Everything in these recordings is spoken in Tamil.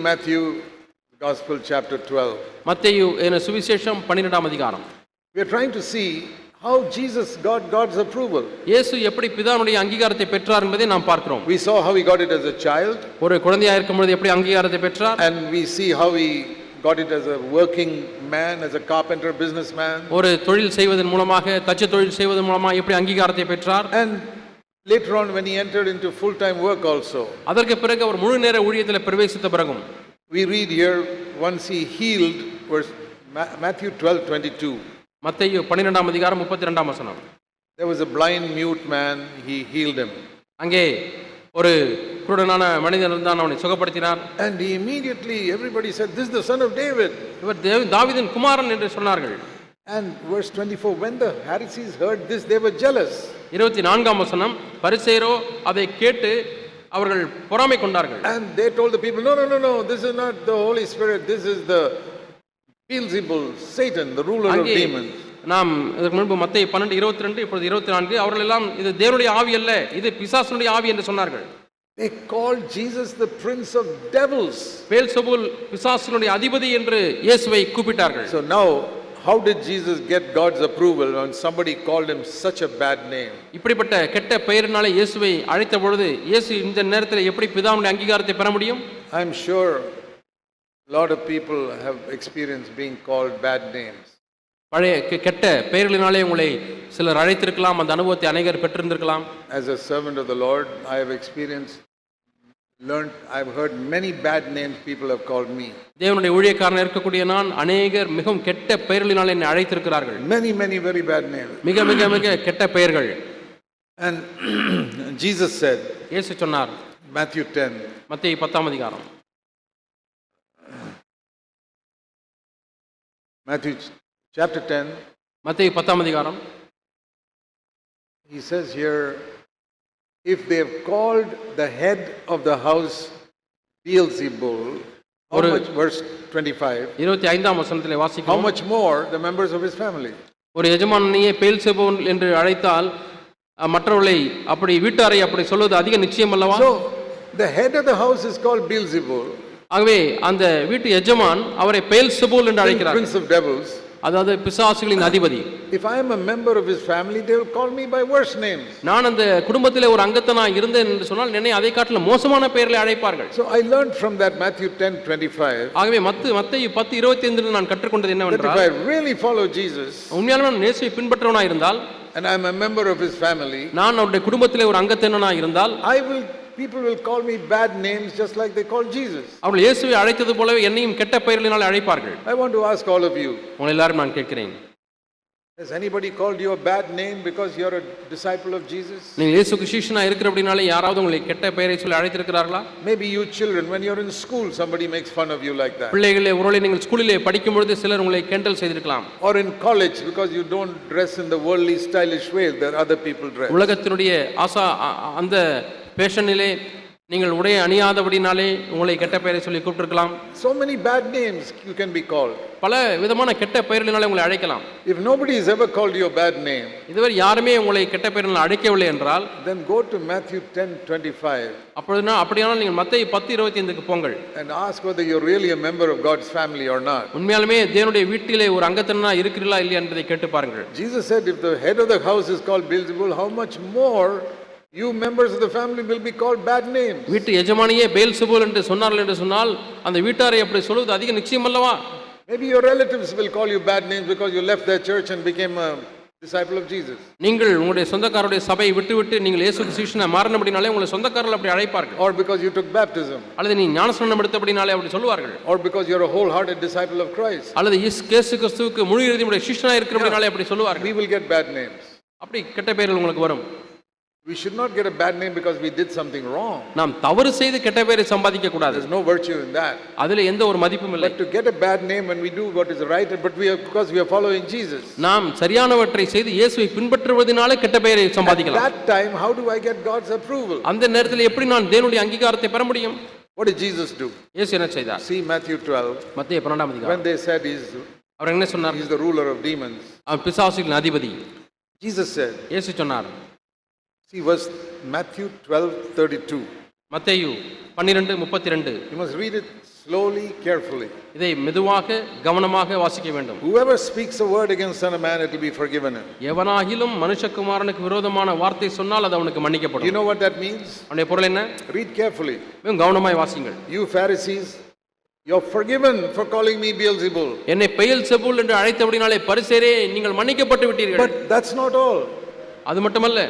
Matthew, Gospel chapter 12. மத்தேயு என சுவிசேஷம் 12ஆம் அதிகாரம். We are trying to see how Jesus got God's approval. இயேசு எப்படி பிதாவுடைய அங்கீகாரத்தை பெற்றார் என்பதை நாம் பார்க்கிறோம். We saw how he got it as a child. ஒரு குழந்தையாக இருக்கும்போது எப்படி அங்கீகாரத்தை பெற்றார். And we see how he got it as a working man, as a carpenter, businessman. ஒரு தொழில் செய்வதன் மூலமாக, தச்சு தொழில் செய்வதன் மூலமாக எப்படி அங்கீகாரத்தை பெற்றார். And later on when he entered into full time work also. அதற்கு பிறகு அவர் முழு நேர ஊழியத்தில் பிரவேசித்த பிறகும் we read here once he healed, verse Matthew 12:22. மத்தேயு 12ஆம் அதிகாரம் 32ஆம் வசனம். There was a blind mute man, he healed him. அங்கே ஒரு குருடனான மனிதன் இருந்தான், அவனை சுகப்படுத்தினார். And he immediately everybody said, this is the son of David. இவர் தாவீதின் குமாரன் என்று சொன்னார்கள். And verse 24, when the Pharisees heard this, they were jealous. 24ஆம் வசனம், பரிசேயரோ அதை கேட்டு அவர்கள் பொறாமை கொண்டார்கள். And they told the people, no, this is not the Holy Spirit, this is the Beelzebul, Satan, the ruler of demons. நாம் இதற்கு முன்பு மத்தேயு 12:22 இப்பொழுது 24 அவர்கள் எல்லாம் இது தேவனுடைய ஆவி அல்ல, இது பிசாசுடைய ஆவி என்று சொன்னார்கள். They called Jesus the prince of devils. Beelzebul பிசாசுடைய அதிபதி என்று இயேசுவை கூப்பிட்டார்கள். So now how did Jesus get God's approval when somebody called him such a bad name? இப்படிப்பட்ட கெட்ட பெயரினாலே இயேசுவை அழைத்த பொழுது இயேசு இந்த நேரத்தில் எப்படி பிதாவுடைய அங்கீகாரத்தை பெற முடியும்? I am sure a lot of people have experienced being called bad names. பழைய கெட்ட பெயர்களினாலே உங்களை சிலர் அழைத்திருக்கலாம், அந்த அனுபவத்தை அநேகர் பெற்றிருந்திருக்கலாம். As a servant of the Lord, I have I've heard many bad names people have called me. தேவனுடைய ஊழியக்காரனாக இருக்கக்கூடிய நான் அநேகர் மிகவும் கெட்ட பெயர்களினாலே என்னை அழைத்திருக்கிறார்கள். Many very bad names. மிக கெட்ட பெயர்கள். And Jesus said, இயேசு சொன்னார், Matthew 10, மத்தேயு 10ஆம் அதிகாரம், Matthew chapter 10, மத்தேயு 10ஆம் அதிகாரம், he says here, if they have called the head of the house Beelzebul, how much, verse 25, 25ஆம் வசனத்திலே வாசிக்கிறோம், how much more the members of his family? ஒரு எஜமானியே பெயல்செபூல் என்று அழைத்தால் மற்றவர்களை அப்படி வீட்டாரை அப்படி சொல்வது அதிக நிச்சயம் அல்லவா? So the head of the house is called Beelzebul. ஆகவே அந்த வீட்டு எஜமான் அவரை பெயல்செபூல் என்று அழைக்கிறார், prince of devils. அதாவது பிசாசுகளின் அதிபதி. If I am a member of his family, they will call me by worse names. நான் அந்த குடும்பத்திலே ஒரு அங்கத்தனா இருந்தேன் என்று சொன்னால் என்னை அதை காட்டிலும் மோசமான பெயர்களை அழைப்பார்கள். So I learned from that Matthew 10:25. ஆகவே மத்தேயு 10:25 நான் கற்றுக்கொண்டது என்னவென்றால், if I really follow Jesus, உண்மையாலுமே நான் இயேசுவை பின்பற்றவனாக இருந்தால், and I am a member of his family, நான் அவருடைய குடும்பத்திலே ஒரு அங்கத்தினனாக இருந்தால், people will call me bad names just like they call Jesus. அவர்கள் இயேசுவை அழைத்தது போலவே என்னையும் கெட்ட பெயர்களினால் அழைப்பார்கள். I want to ask all of you, உங்களை எல்லாரும் நான் கேட்கிறேன், has anybody called you a bad name because you are a disciple of Jesus? நீங்கள் இயேசுவுக்கு சீஷனா இருக்கிறபடினாலே யாராவது உங்களை கெட்ட பெயரை சொல்லி அழைத்திருக்கிறார்களா? Maybe you children, when you are in school, somebody makes fun of you like that. பிள்ளைகளே, ஒருவேளை நீங்கள் ஸ்கூலிலே படிக்கும் பொழுது சிலர் உங்களை கிண்டல் செய்திருக்கலாம். Or in college, because you don't dress in the worldly stylish way that other people dress. உலகத்தினுடைய அந்த பேஷனிலே நீங்கள் உடை அணியாதபடினாலே உங்களை கெட்ட பெயரை சொல்லி கூப்பிட்டிருக்கலாம். So many bad names you can be called. பல விதமான கெட்ட பெயர்களினாலே உங்களை அழைக்கலாம். If nobody has ever called you a bad name, இதுவரை யாருமே உங்களை கெட்ட பெயரினால் அழைக்கவில்லை என்றால், then go to Matthew 10:25. அப்படியானால் நீங்கள் மத்தேயு 10:25க்கு போங்கள் and ask whether you're really a member of God's family or not. உண்மையாலுமே தேவனுடைய வீட்டிலே ஒரு அங்கத்தினனா இருக்கிறீர்களா இல்லையா என்பதை கேட்டு பாருங்கள். Jesus said, if the head of the house is called Beelzebul, how much more you members of the family will be called bad names. வீட்டு எஜமானியே பெயல்செபூல் என்று சொன்னார்கள் என்று சொன்னால் அந்த வீட்டாரை அப்படி சொல்வது அதிக நிச்சயம் அல்லவா? Maybe your relatives will call you bad names because you left their church and became a disciple of Jesus. நீங்கள் உங்களுடைய சொந்தக்காரருடைய சபையை விட்டுவிட்டு நீங்கள் இயேசுவுக்கு சீஷனா மாறினபடினாலே உங்களை சொந்தக்காரர்கள் அப்படி அழைப்பார்கள். Or because you took baptism. அல்லது நீ ஞானஸ்நானம் எடுத்தபடினாலே அப்படி சொல்வார்கள். Or because you're a wholehearted disciple of Christ. அல்லது இயேசு கிறிஸ்துவுக்கு முழு இதயமுடைய சீஷனா இருக்கிறபடினாலே அப்படி சொல்வார்கள். We will get bad names. அப்படி கெட்ட பெயர்கள் உங்களுக்கு வரும். We should not get a bad name because we did something wrong. நாம் தவறு செய்து கெட்ட பெயரை சம்பாதிக்க கூடாது. There's no virtue in that. அதிலே எந்த ஒரு மதிப்பும் இல்லை. But to get a bad name when we do what is right, but because we are following Jesus. நாம் சரியானவற்றை செய்து இயேசுவை பின்பற்றுவதனால கெட்ட பெயரை சம்பாதிக்கலாம். At that time, how do I get God's approval? அந்த நேரத்தில் எப்படி நான் தேவனுடைய அங்கீகாரத்தை பெற முடியும்? What did Jesus do? இயேசு என்ன செய்தார்? See Matthew 12. மத்தேயு 12ஆம் அதிகாரம். When they said அவர் என்ன சொன்னார்? He's the ruler of demons. அவன் பிசாசுகளின் அதிபதி. Jesus said. இயேசு சொன்னார். See verse Matthew 12:32. மத்தேயு 12:32. You must read it slowly, carefully. இதை மெதுவாக கவனமாக வாசிக்க வேண்டும். Whoever speaks a word against Son of Man, it will be forgiven him. எவனாகிலும் மனுஷகுமாரனுக்கு விரோதமான வார்த்தை சொன்னால் அது அவனுக்கு மன்னிக்கப்படும். You know what that means? அவனுடைய பொருள் என்ன? Read carefully. மிகவும் கவனமாய் வாசிங்கள். You Pharisees, you're forgiven for calling me Beelzebul. என்னை பெயல்செபூல் என்று அழைத்தபடினாலே பரிசேயரே நீங்கள் மன்னிக்கப்பட்டு விட்டீர்கள். But that's not all. அது மட்டுமல்ல,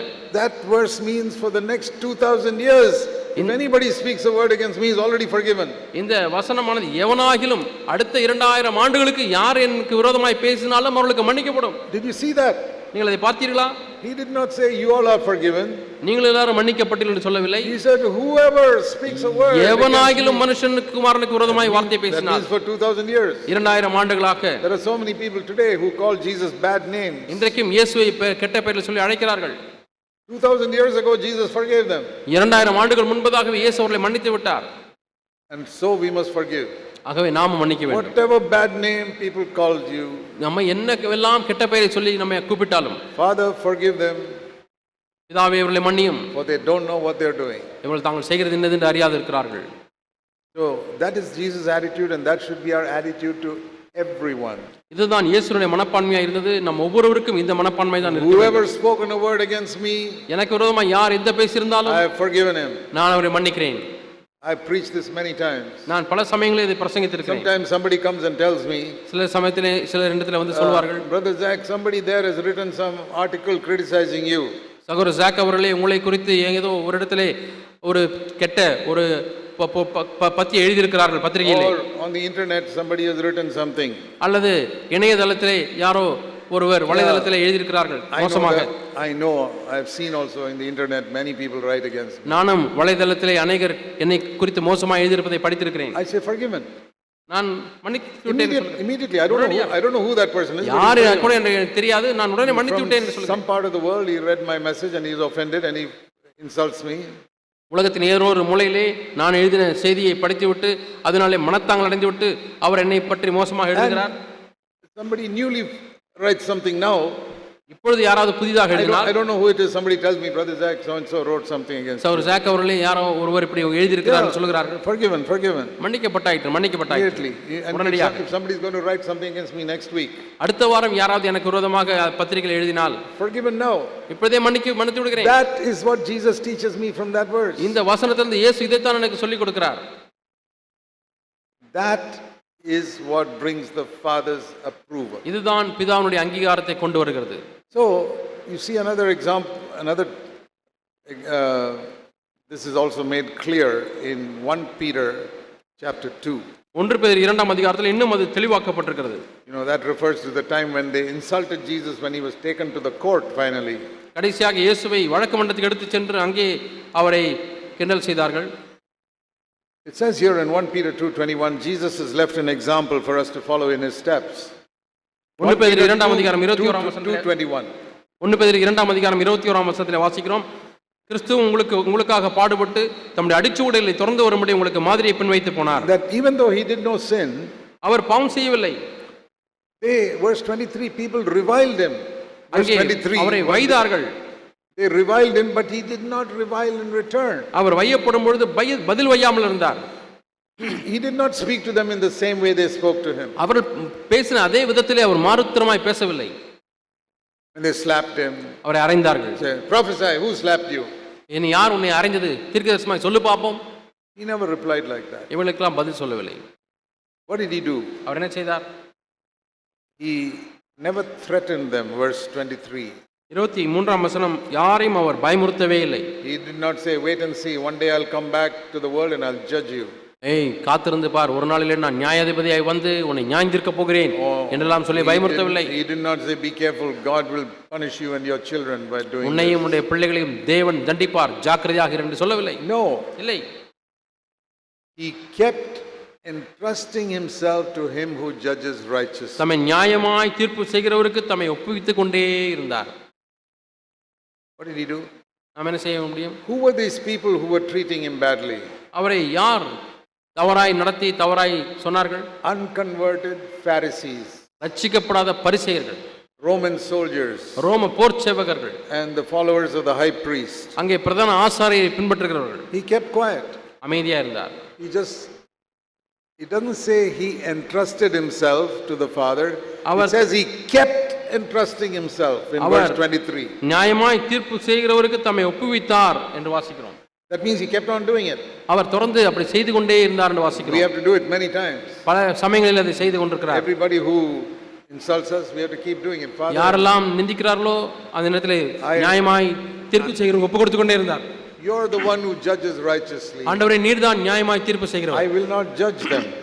That verse means for the next 2000 years, if anybody speaks a word against me, is already forgiven. இந்த வசனமானது எவனாகிலும் அடுத்த 2000 ஆண்டுகளுக்கு யார் எனக்கு விரோதமாய் பேசினாலும் அவர்களுக்கு மன்னிக்கப்படும். Did you see that? நீங்கள் அதை பார்த்தீர்களா? He did not say you all are forgiven. நீங்கள் எல்லாரும் மன்னிக்கப்பட்டீர்கள் என்று சொல்லவில்லை. He said whoever speaks a word எவனாகிலும் மனுஷனுக்குமாரனுக்கு விரோதமாய் வார்த்தை that பேசினார். means for 2000 years. 2000 ஆண்டுகளாக There are so many people today who call Jesus bad names. இன்றைக்கும் இயேசுவை கெட்ட பெயரில் சொல்லி அழைக்கிறார்கள். 2000 years ago Jesus forgave them. 2000 ஆண்டுகள் முன்பதாகவே இயேசு அவர்களை மன்னித்து விட்டார். And so we must forgive. ஆகவே நாம மன்னிக்க வேண்டும். Whatever bad name people called you, நம்ம என்னவெல்லாம் கெட்ட பெயரை சொல்லி நம்ம கூப்பிட்டாலும், Father, forgive them, பிதாவே இவர்களை மன்னியும், for they don't know what they're doing. இவர்கள் தாங்கள் செய்கிறது என்னது என்று அறியாது இருக்கிறார்கள். So that is Jesus' attitude, and that should be our attitude to everyone. இதுதான் இயேசுவினுடைய மனப்பான்மையா இருந்தது. நம்ம ஒவ்வொருவருக்கும் இந்த மனப்பான்மை தான் இருக்கு. Whoever spoken a word against me, எனக்கு விரோதமாக யார் எந்த பேசியிருந்தாலும் I have forgiven him. நான் அவரை மன்னிக்கிறேன். I have preached this many times. நான் பல சமயங்களில் இதை பிரசங்கித்திருக்கிறேன். Sometimes somebody comes and tells me, சில சமயத்திலே சிலர் இடத்துல வந்து சொல்வார்கள், Brother Zach, somebody there has written some article criticizing you. சகோதரர் ஜாக் அவர்களே, உங்களை குறித்து ஏதோ ஒரு இடத்திலே ஒரு கெட்ட ஒரு பத்தி எழுதியிருக்கிறார்கள் பத்திரிகையிலே. Or on the internet somebody has written something. அல்லது இணையதளத்திலே யாரோ ஒருவர் வலைதளத்திலே எழுதியிருக்கிறார்கள் மோசமாக. I know, I have seen also in the internet many people write against me. நானும் வலைதளத்திலே அநேகர் என்னை குறித்து மோசமாக எழுதியிருப்பதை படித்திருக்கிறேன். I say forgiven. நான் மன்னித்து விட்டேன். Immediately. I don't know who that person is. யார் கூட எனக்கு தெரியாது. நான் உடனே மன்னித்து விட்டேன் என்று சொல்லுகிறேன். Some part of the world he read my message and he is offended and he insults me. உலகத்தின் ஏதோ ஒரு மூலையிலே நான் எழுதின செய்தியை படித்துவிட்டு அதனாலே மனத்தாங்கள் அடைந்துவிட்டு அவர் என்னை பற்றி மோசமாக எழுதுகிறார். Somebody newly writes something now. இப்பொழுது யாராவது புதிதாக எழுதினால், I don't know who it is. Somebody tells me, Brother Zach so and so wrote something against me. சகோதரர் ஜாக் அவர்களே யாரோ ஒருவர் இப்படி எழுதியிருக்கிறார் சொல்கிறார்கள். Forgiven. மன்னிக்கப்பட்டாயிற்று. உடனடியாக. If somebody is going to write something against me next week, அடுத்த வாரம் யாராவது எனக்கு விரோதமாக பத்திரிகையில் எழுதினால், forgiven now. இப்பொழுதே மன்னித்து விடுகிறேன். That is what Jesus teaches me from that verse. இந்த வசனத்திலிருந்து இயேசு இதைத்தான் எனக்கு சொல்லிக் கொடுக்கிறார். That is what brings the Father's approval. இதுதான் பிதாவினுடைய அங்கீகாரத்தை கொண்டு வருகிறது. So you see another example, this is also made clear in 1 Peter chapter 2. 1 பேதுரு 2ஆம் அதிகாரத்தில் இன்னும் அது தெளிவாக்கப்பட்டிருக்கிறது. You know, that refers to the time when they insulted Jesus when he was taken to the court finally. கடைசியாக இயேசுவை வழக்கு மன்றத்துக்கு எடுத்து சென்று அங்கே அவரை கிண்டல் செய்தார்கள். It says here in 1 Peter 2:21, Jesus has left an example for us to follow in his steps. 1 பேதுரு 2ஆம் அதிகாரம் 21ஆம் வசனத்தில் 2:21. 1 பேதுரு 2ஆம் அதிகாரம் 21ஆம் வசனத்தில் வாசிக்கிறோம். கிறிஸ்து உங்களுக்காக பாடுபட்டு தம்முடைய அடிச்சுவடுகளை தொடர்ந்து வரும்படி உங்களுக்கு மாதிரியை பின்வைத்து போனார். That even though he did no sin, அவர் பாவம் செய்யவில்லை. verse 23, people reviled him. Verse 23, அவரை வைதார்கள். They reviled him, but he did not revile in return. அவர் வையப்படும் பொழுது பதில் வையாமல் இருந்தார். He did not speak to them in the same way they spoke to him. அவர் பேசின அதே விதத்திலே அவர் மாறுத்தரமாய் பேசவில்லை. When they slapped him, அவரை அறைந்தார்கள். Say, prophesy, who slapped you? என்னை யார் உன்னை அறைந்தது? தீர்க்கதரிசனமாய் சொல்லு பாப்போம். He never replied like that. இவளுக்கெல்லாம் பதில் சொல்லவில்லை. What did he do? அவர் என்ன செய்தார்? He never threatened them. Verse 23. 23ஆம் வசனம், யாரையும் அவர் பயமுறுத்தவே இல்லை. He did not say, wait and see, one day I'll come back to the world and I'll judge you. ஏய் காத்திருந்து பார், ஒரு நாளிலே நான் நியாயாதிபதியாய் வந்து உன்னை நியாயந்தீர்க்க போகிறேன் என்றெல்லாம் சொல்லி பயமுறுத்தவில்லை. He did not say, be careful, God will punish you and your children by doing this. உன்னையும் உன்னுடைய பிள்ளைகளையும் தேவன் தண்டிப்பார், ஜாக்கிரதையாக இரு என்று சொல்லவில்லை. No. இல்லை. He kept entrusting himself to him who judges righteously. தம்மை நியாயமாய் தீர்ப்பு செய்கிறவருக்கு தம்மை ஒப்புவித்துக் கொண்டே இருந்தார். What did he do? நாம் என்ன செய்ய முடியும்? Who were these people who were treating him badly? அவரை யார் தவறாய் நடத்தி தவறாய் சொன்னார்கள்? Unconverted Pharisees, ரட்சிக்கப்படாத பரிசேயர்கள், Roman soldiers, ரோம போர் சேவகர்கள், and the followers of the high priest. அங்கே பிரதான ஆசாரியை பின்பற்றுகிறவர்கள். He kept quiet. அமைதியா இருந்தார். He just It doesn't say he entrusted himself to the Father. Our It says he kept entrusting himself in verse 23. நியாயமாய் தீர்ப்பு செய்கிறவருக்கு தம்மை ஒப்புவித்தார் என்று வாசிக்கிறோம். That means he kept on doing it. அவர் தொடர்ந்து அப்படி செய்து கொண்டே இருந்தார் என்று We வாசிக்கிறோம். have to do it many times. பல சமயங்களில் அதை செய்து கொண்டிருக்கிறார். Everybody who insults us, we have to keep doing it. Father, யாரெல்லாம் நிந்திக்கிறார்களோ அந்த நேரத்தில் நியாயமாய் தீர்ப்பு செய்கிறவங்க ஒப்பு கொடுத்து கொண்டே இருந்தார். you're the one who judges righteously. ஆண்டவரே நீர்தான் நியாயமாய் தீர்ப்பு செய்கிறவர். I will not judge them.